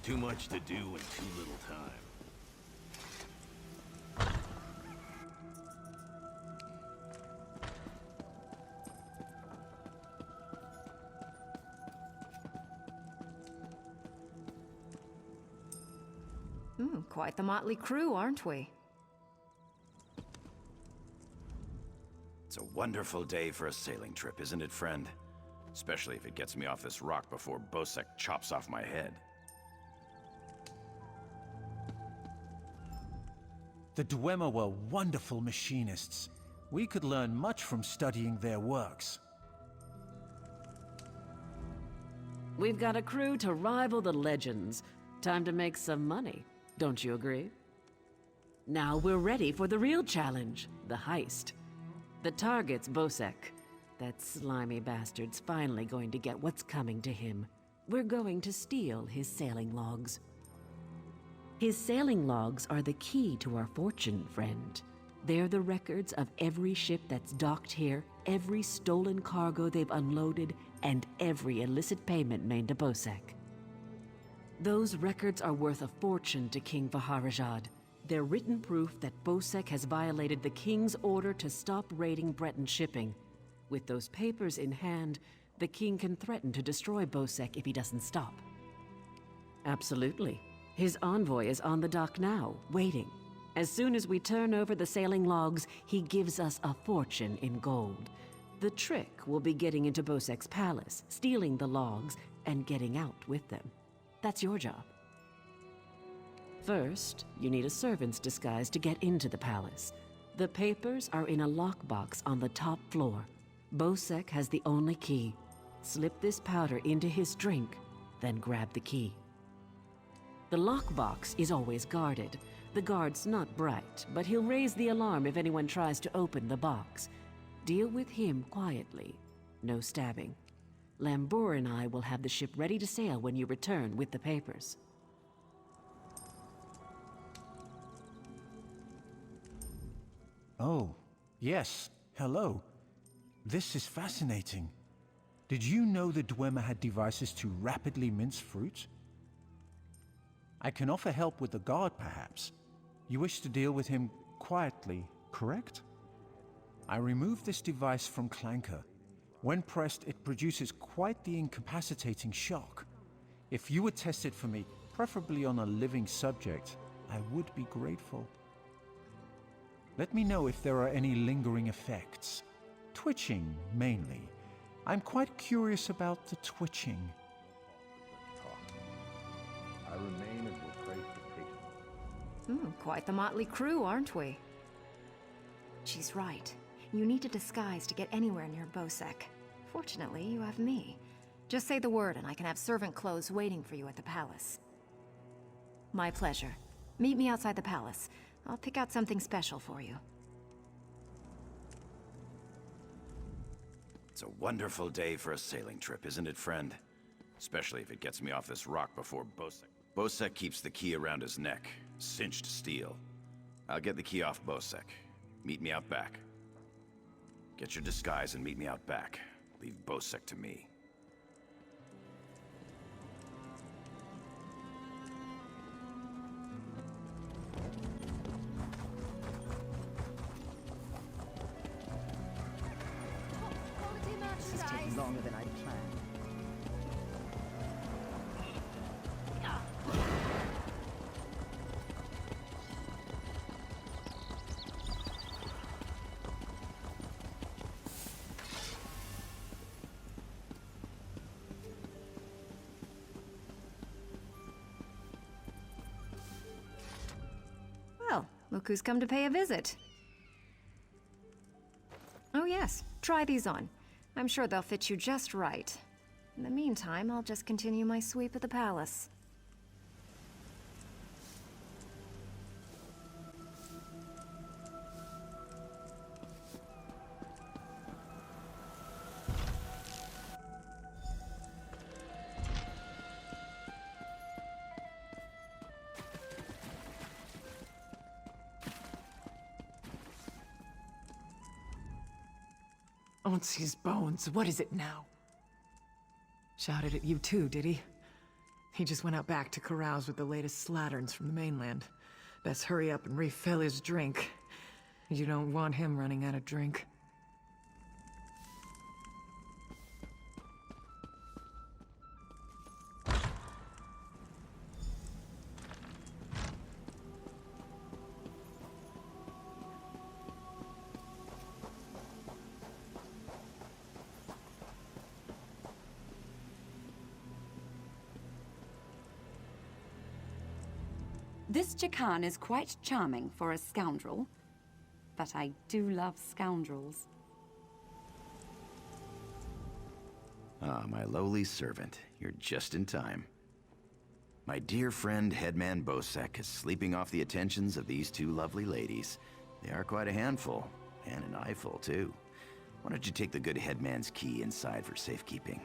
Too much to do in too little time. Quite the motley crew, aren't we? It's a wonderful day for a sailing trip, isn't it, friend? Especially if it gets me off this rock before Betnikh chops off my head. The Dwemer were wonderful machinists. We could learn much from studying their works. We've got a crew to rival the legends. Time to make some money, don't you agree? Now we're ready for the real challenge, the heist. The target's Betnikh. That slimy bastard's finally going to get what's coming to him. We're going to steal his sailing logs. His sailing logs are the key to our fortune, friend. They're the records of every ship that's docked here, every stolen cargo they've unloaded, and every illicit payment made to Betnikh. Those records are worth a fortune to King Vaharajad. They're written proof that Betnikh has violated the king's order to stop raiding Breton shipping. With those papers in hand, the king can threaten to destroy Betnikh if he doesn't stop. Absolutely. His envoy is on the dock now, waiting. As soon as we turn over the sailing logs, he gives us a fortune in gold. The trick will be getting into Betnikh's palace, stealing the logs, and getting out with them. That's your job. First, you need a servant's disguise to get into the palace. The papers are in a lockbox on the top floor. Betnikh has the only key. Slip this powder into his drink, then grab the key. The lockbox is always guarded. The guard's not bright, but he'll raise the alarm if anyone tries to open the box. Deal with him quietly. No stabbing. Lambour and I will have the ship ready to sail when you return with the papers. Oh, yes. Hello. This is fascinating. Did you know the Dwemer had devices to rapidly mince fruit? I can offer help with the guard, perhaps. You wish to deal with him quietly, correct? I removed this device from Clanker. When pressed, it produces quite the incapacitating shock. If you would test it for me, preferably on a living subject, I would be grateful. Let me know if there are any lingering effects. Twitching, mainly. I'm quite curious about the twitching. I remain and will pray for patience. Quite the motley crew, aren't we? She's right. You need a disguise to get anywhere near Betnikh. Fortunately, you have me. Just say the word and I can have servant clothes waiting for you at the palace. My pleasure. Meet me outside the palace. I'll pick out something special for you. It's a wonderful day for a sailing trip, isn't it, friend? Especially if it gets me off this rock before Betnikh. Betnikh keeps the key around his neck, cinched steel. I'll get the key off Betnikh. Meet me out back. Get your disguise and meet me out back. Leave Betnikh to me. This is taking longer than I'd planned. Well, look who's come to pay a visit. Oh yes, try these on. I'm sure they'll fit you just right. In the meantime, I'll just continue my sweep of the palace. Onsi's bones, what is it now? Shouted at you too, did he? He just went out back to carouse with the latest slatterns from the mainland. Best hurry up and refill his drink. You don't want him running out of drink. This Jakan is quite charming for a scoundrel, but I do love scoundrels. Ah, my lowly servant. You're just in time. My dear friend, Headman Bosek, is sleeping off the attentions of these two lovely ladies. They are quite a handful, and an eyeful, too. Why don't you take the good Headman's key inside for safekeeping?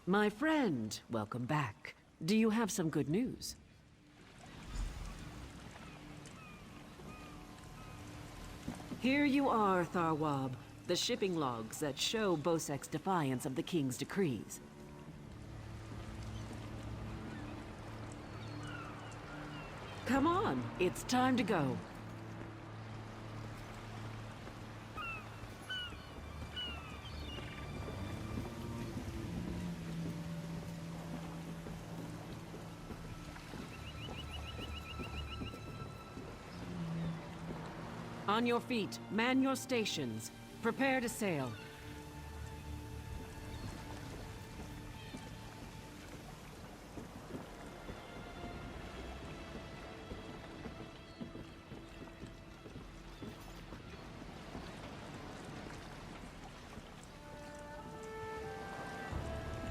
My friend, welcome back. Do you have some good news? Here you are, Tharwab. The shipping logs that show Bosek's defiance of the King's decrees. Come on, it's time to go. On your feet, man your stations. Prepare to sail.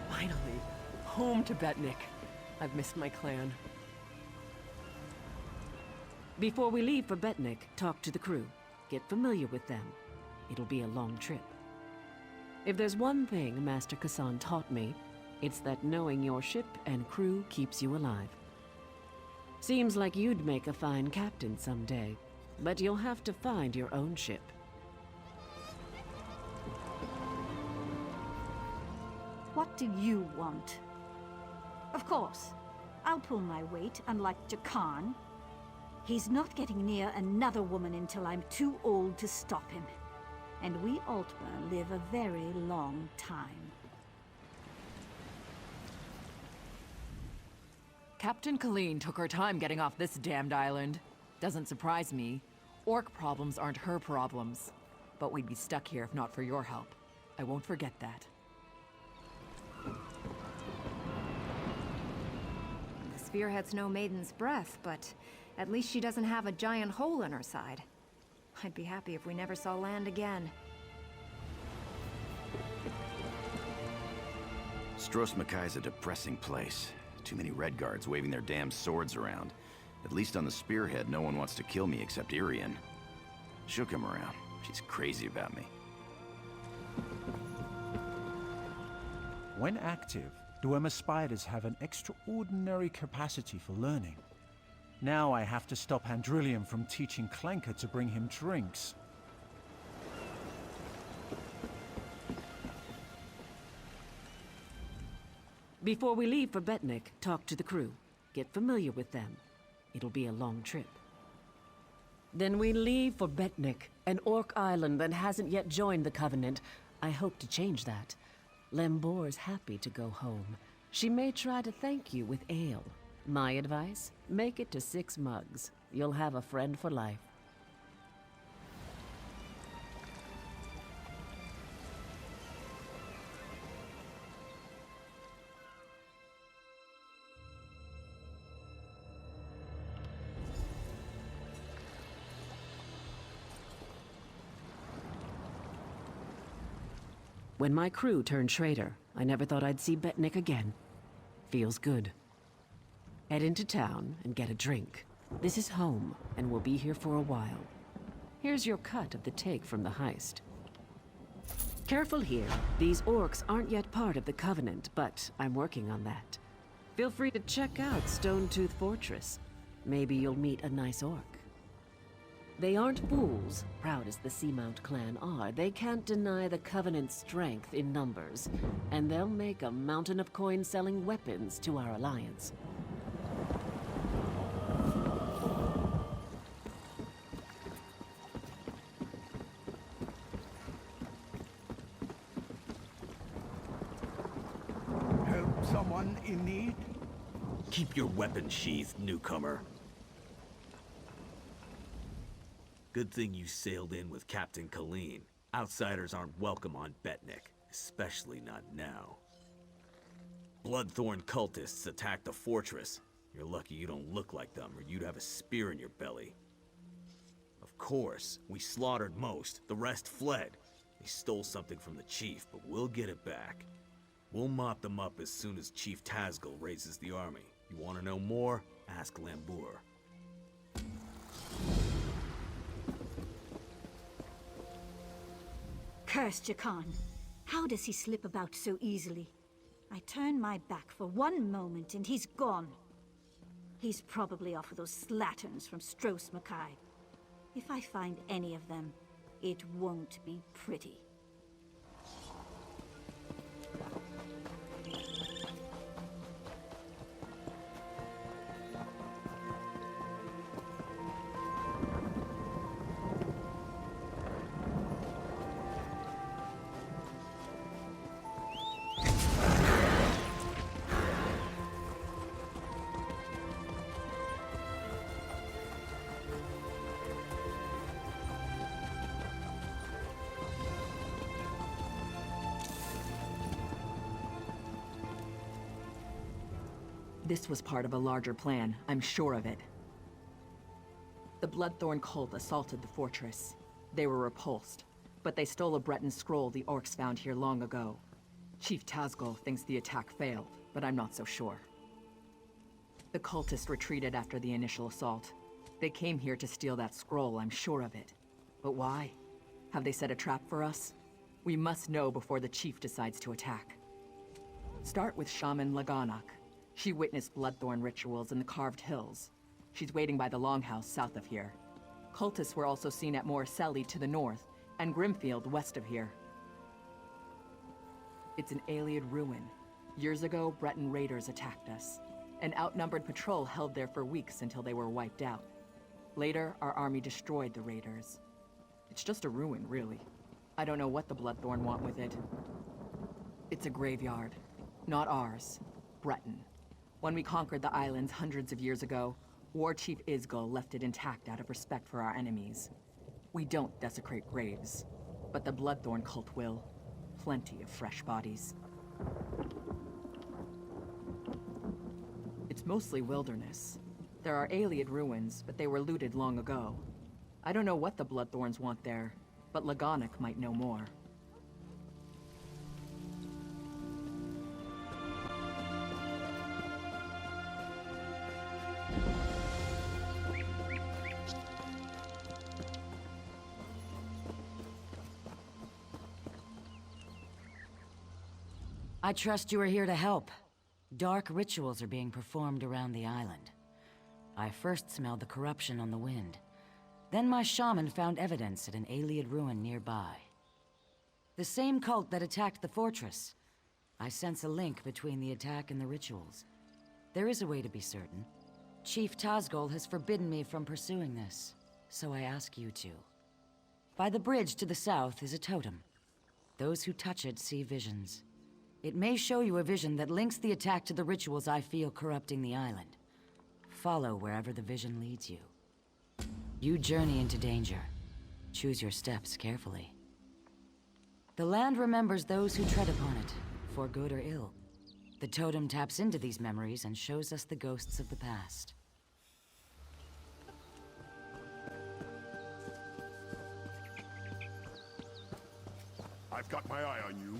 Finally, home to Betnikh. I've missed my clan. Before we leave for Betnikh, talk to the crew. Get familiar with them. It'll be a long trip. If there's one thing Master Kassan taught me, it's that knowing your ship and crew keeps you alive. Seems like you'd make a fine captain someday, but you'll have to find your own ship. What do you want? Of course, I'll pull my weight, unlike Jakan. He's not getting near another woman until I'm too old to stop him. And we Altmer live a very long time. Captain Colleen took her time getting off this damned island. Doesn't surprise me. Orc problems aren't her problems. But we'd be stuck here if not for your help. I won't forget that. The spearhead's no maiden's breath, but at least she doesn't have a giant hole in her side. I'd be happy if we never saw land again. Stros Makai's a depressing place. Too many red guards waving their damn swords around. At least on the spearhead, no one wants to kill me except Irian. She'll come around. She's crazy about me. When active, Dwemer spiders have an extraordinary capacity for learning. Now I have to stop Handrillium from teaching Clanker to bring him drinks. Before we leave for Betnikh, talk to the crew. Get familiar with them. It'll be a long trip. Then we leave for Betnikh, an orc island that hasn't yet joined the Covenant. I hope to change that. Lembor's happy to go home. She may try to thank you with ale. My advice? Make it to 6 mugs. You'll have a friend for life. When my crew turned traitor, I never thought I'd see Betnikh again. Feels good. Head into town and get a drink. This is home, and we'll be here for a while. Here's your cut of the take from the heist. Careful here. These orcs aren't yet part of the Covenant, but I'm working on that. Feel free to check out Stonetooth Fortress. Maybe you'll meet a nice orc. They aren't fools, proud as the Seamount clan are. They can't deny the Covenant's strength in numbers, and they'll make a mountain of coins selling weapons to our alliance. Help someone in need? Keep your weapon sheathed, newcomer. Good thing you sailed in with Captain Colleen. Outsiders aren't welcome on Betnikh, especially not now. Bloodthorn cultists attacked the fortress. You're lucky you don't look like them, or you'd have a spear in your belly. Of course, we slaughtered most. The rest fled. They stole something from the chief, but we'll get it back. We'll mop them up as soon as Chief Tazgul raises the army. You want to know more? Ask Lambur. Cursed Jakan. How does he slip about so easily? I turn my back for one moment and he's gone. He's probably off with those slatterns from Stros Makai. If I find any of them, it won't be pretty. This was part of a larger plan, I'm sure of it. The Bloodthorn cult assaulted the fortress. They were repulsed, but they stole a Breton scroll the orcs found here long ago. Chief Tazgul thinks the attack failed, but I'm not so sure. The cultists retreated after the initial assault. They came here to steal that scroll, I'm sure of it. But why? Have they set a trap for us? We must know before the chief decides to attack. Start with Shaman Laganak. She witnessed Bloodthorn rituals in the Carved Hills. She's waiting by the Longhouse south of here. Cultists were also seen at Morriselli to the north, and Grimfield west of here. It's an Ayleid ruin. Years ago, Breton raiders attacked us. An outnumbered patrol held there for weeks until they were wiped out. Later, our army destroyed the raiders. It's just a ruin, really. I don't know what the Bloodthorn want with it. It's a graveyard. Not ours. Breton. When we conquered the islands hundreds of years ago, War Chief Isgul left it intact out of respect for our enemies. We don't desecrate graves, but the Bloodthorn cult will. Plenty of fresh bodies. It's mostly wilderness. There are Ayleid ruins, but they were looted long ago. I don't know what the Bloodthorns want there, but Laganak might know more. I trust you are here to help. Dark rituals are being performed around the island. I first smelled the corruption on the wind. Then my shaman found evidence at an Ayleid ruin nearby. The same cult that attacked the fortress. I sense a link between the attack and the rituals. There is a way to be certain. Chief Tazgol has forbidden me from pursuing this, so I ask you to. By the bridge to the south is a totem. Those who touch it see visions. It may show you a vision that links the attack to the rituals I feel corrupting the island. Follow wherever the vision leads you. You journey into danger. Choose your steps carefully. The land remembers those who tread upon it, for good or ill. The totem taps into these memories and shows us the ghosts of the past. I've got my eye on you.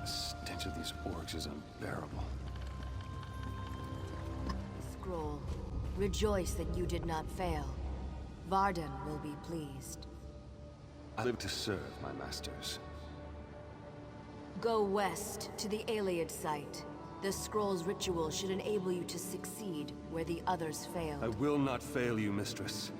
The stench of these orcs is unbearable. Scroll. Rejoice that you did not fail. Varden will be pleased. I live to serve my masters. Go west to the Ayleid site. The scroll's ritual should enable you to succeed where the others failed. I will not fail you, mistress.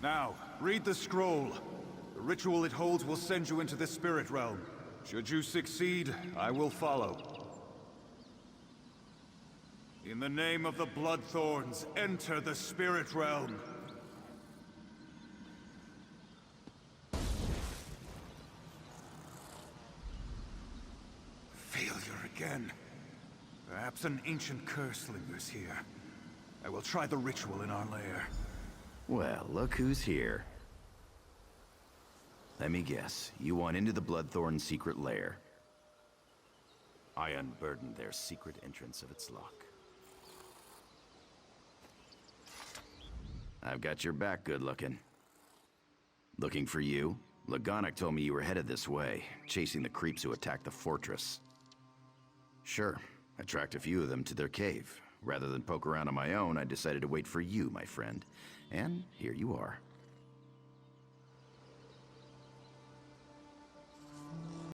Now, read the scroll. The ritual it holds will send you into the spirit realm. Should you succeed, I will follow. In the name of the Bloodthorns, enter the spirit realm. Failure again. Perhaps an ancient curse lingers here. I will try the ritual in our lair. Well, look who's here. Let me guess, you want into the Bloodthorn secret lair. I unburdened their secret entrance of its lock. I've got your back, good looking. Looking for you? Lagonic told me you were headed this way, chasing the creeps who attacked the fortress. Sure, I tracked a few of them to their cave. Rather than poke around on my own, I decided to wait for you, my friend. And here you are.